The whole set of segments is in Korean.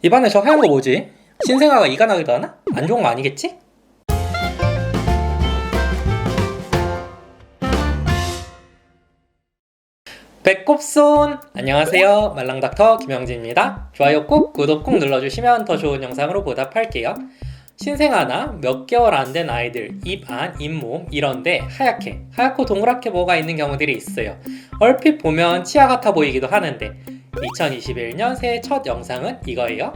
입안에 저 하얀 거 뭐지? 신생아가 이가 나기도 하나? 안 좋은 거 아니겠지? 배꼽손! 안녕하세요, 말랑닥터 김영진입니다. 좋아요 꼭, 구독 꼭 눌러주시면 더 좋은 영상으로 보답할게요. 신생아나 몇 개월 안 된 아이들 입안, 잇몸 이런데 하얗고 동그랗게 뭐가 있는 경우들이 있어요. 얼핏 보면 치아 같아 보이기도 하는데 2021년 새해 첫 영상은 이거예요.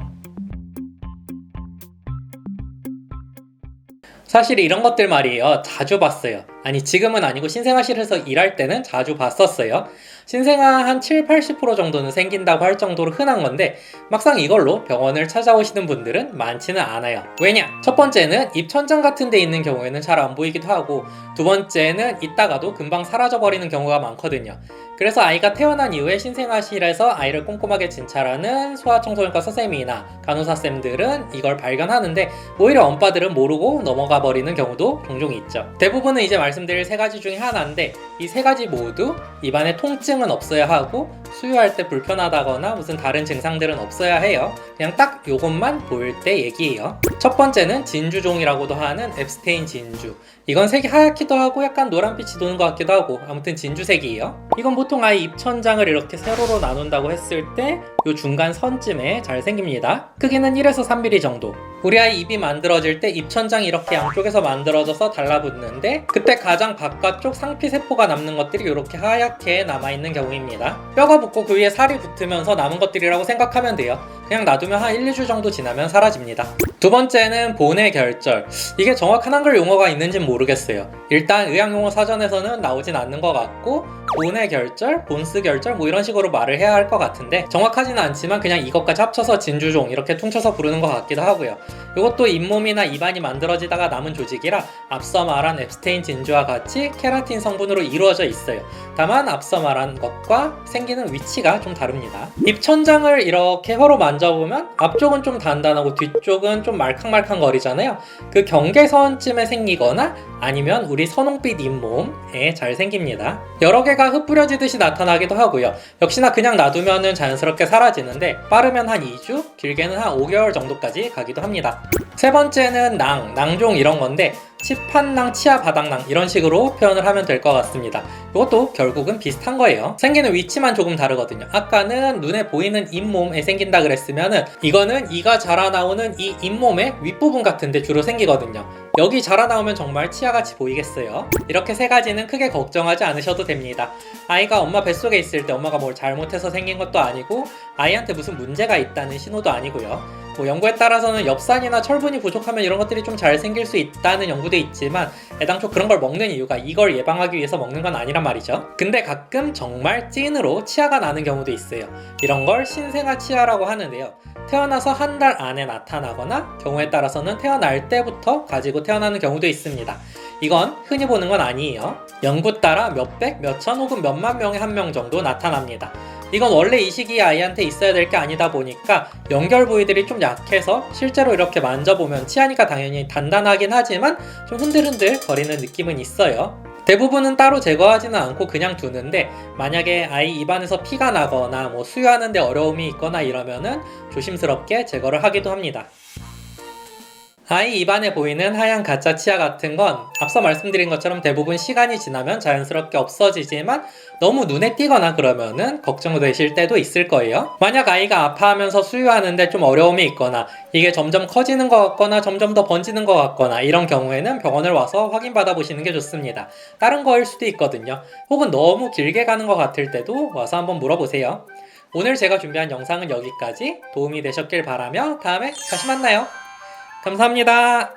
사실 이런 것들 말이에요, 자주 봤어요. 아니, 지금은 아니고 신생아실에서 일할 때는 자주 봤었어요. 신생아 한 7, 80% 정도는 생긴다고 할 정도로 흔한 건데 막상 이걸로 병원을 찾아오시는 분들은 많지는 않아요. 왜냐? 첫 번째는 입 천장 같은 데 있는 경우에는 잘 안 보이기도 하고, 두 번째는 있다가도 금방 사라져버리는 경우가 많거든요. 그래서 아이가 태어난 이후에 신생아실에서 아이를 꼼꼼하게 진찰하는 소아청소년과 선생님이나 간호사쌤들은 이걸 발견하는데 오히려 엄빠들은 모르고 넘어가 버리는 경우도 종종 있죠. 대부분은 이제 말씀드릴 세 가지 중에 하나인데, 이 세 가지 모두 입안에 통증은 없어야 하고 수유할 때 불편하다거나 무슨 다른 증상들은 없어야 해요. 그냥 딱 요것만 보일 때 얘기예요. 첫 번째는 진주종이라고도 하는 엡스테인 진주. 이건 색이 하얗기도 하고 약간 노란빛이 도는 것 같기도 하고, 아무튼 진주색이에요. 이건 보통 아이 입천장을 이렇게 세로로 나눈다고 했을 때 요 중간 선쯤에 잘 생깁니다. 크기는 1에서 3mm 정도. 우리 아이 입이 만들어질 때 입천장이 이렇게 양쪽에서 만들어져서 달라붙는데, 그때 가장 바깥쪽 상피세포가 남는 것들이 이렇게 하얗게 남아있는 경우입니다. 뼈가 붙고 그 위에 살이 붙으면서 남은 것들이라고 생각하면 돼요. 그냥 놔두면 한 1, 2주 정도 지나면 사라집니다. 두 번째는 본의 결절. 이게 정확한 한글 용어가 있는지는 모르겠어요. 일단 의학용어 사전에서는 나오진 않는 것 같고, 본의 결절, 본스 결절 뭐 이런 식으로 말을 해야 할 것 같은데 정확하지는 않지만 그냥 이것까지 합쳐서 진주종 이렇게 퉁쳐서 부르는 것 같기도 하고요. 이것도 잇몸이나 입안이 만들어지다가 남은 조직이라 앞서 말한 엡스테인 진주와 같이 케라틴 성분으로 이루어져 있어요. 다만 앞서 말한 것과 생기는 위치가 좀 다릅니다. 입천장을 이렇게 혀로 만져보면 앞쪽은 좀 단단하고 뒤쪽은 좀 말캉말캉 거리잖아요. 그 경계선쯤에 생기거나 아니면 우리 선홍빛 잇몸에 잘 생깁니다. 여러 개가 흩뿌려지듯이 나타나기도 하고요. 역시나 그냥 놔두면 자연스럽게 사라지는데 빠르면 한 2주, 길게는 한 5개월 정도까지 가기도 합니다. 세 번째는 낭종 이런 건데 치판낭, 치아 바닥낭 이런 식으로 표현을 하면 될 것 같습니다. 이것도 결국은 비슷한 거예요. 생기는 위치만 조금 다르거든요. 아까는 눈에 보이는 잇몸에 생긴다 그랬으면은 이거는 이가 자라나오는 이 잇몸의 윗부분 같은데 주로 생기거든요. 여기 자라나오면 정말 치아같이 보이겠어요. 이렇게 세 가지는 크게 걱정하지 않으셔도 됩니다. 아이가 엄마 뱃속에 있을 때 엄마가 뭘 잘못해서 생긴 것도 아니고 아이한테 무슨 문제가 있다는 신호도 아니고요. 연구에 따라서는 엽산이나 철분이 부족하면 이런 것들이 좀 잘 생길 수 있다는 연구도 있지만 애당초 그런 걸 먹는 이유가 이걸 예방하기 위해서 먹는 건 아니란 말이죠. 근데 가끔 정말 찐으로 치아가 나는 경우도 있어요. 이런 걸 신생아 치아라고 하는데요. 태어나서 한 달 안에 나타나거나 경우에 따라서는 태어날 때부터 가지고 태어나는 경우도 있습니다. 이건 흔히 보는 건 아니에요. 연구 따라 몇백, 몇천 혹은 몇만 명에 한 명 정도 나타납니다. 이건 원래 이 시기에 아이한테 있어야 될 게 아니다 보니까 연결 부위들이 좀 약해서 실제로 이렇게 만져보면 치아니까 당연히 단단하긴 하지만 좀 흔들흔들 거리는 느낌은 있어요. 대부분은 따로 제거하지는 않고 그냥 두는데 만약에 아이 입안에서 피가 나거나 수유하는데 어려움이 있거나 이러면은 조심스럽게 제거를 하기도 합니다. 아이 입안에 보이는 하얀 가짜 치아 같은 건 앞서 말씀드린 것처럼 대부분 시간이 지나면 자연스럽게 없어지지만 너무 눈에 띄거나 그러면은 걱정되실 때도 있을 거예요. 만약 아이가 아파하면서 수유하는데 좀 어려움이 있거나 이게 점점 커지는 것 같거나 점점 더 번지는 것 같거나 이런 경우에는 병원을 와서 확인받아 보시는 게 좋습니다. 다른 거일 수도 있거든요. 혹은 너무 길게 가는 것 같을 때도 와서 한번 물어보세요. 오늘 제가 준비한 영상은 여기까지. 도움이 되셨길 바라며 다음에 다시 만나요. 감사합니다.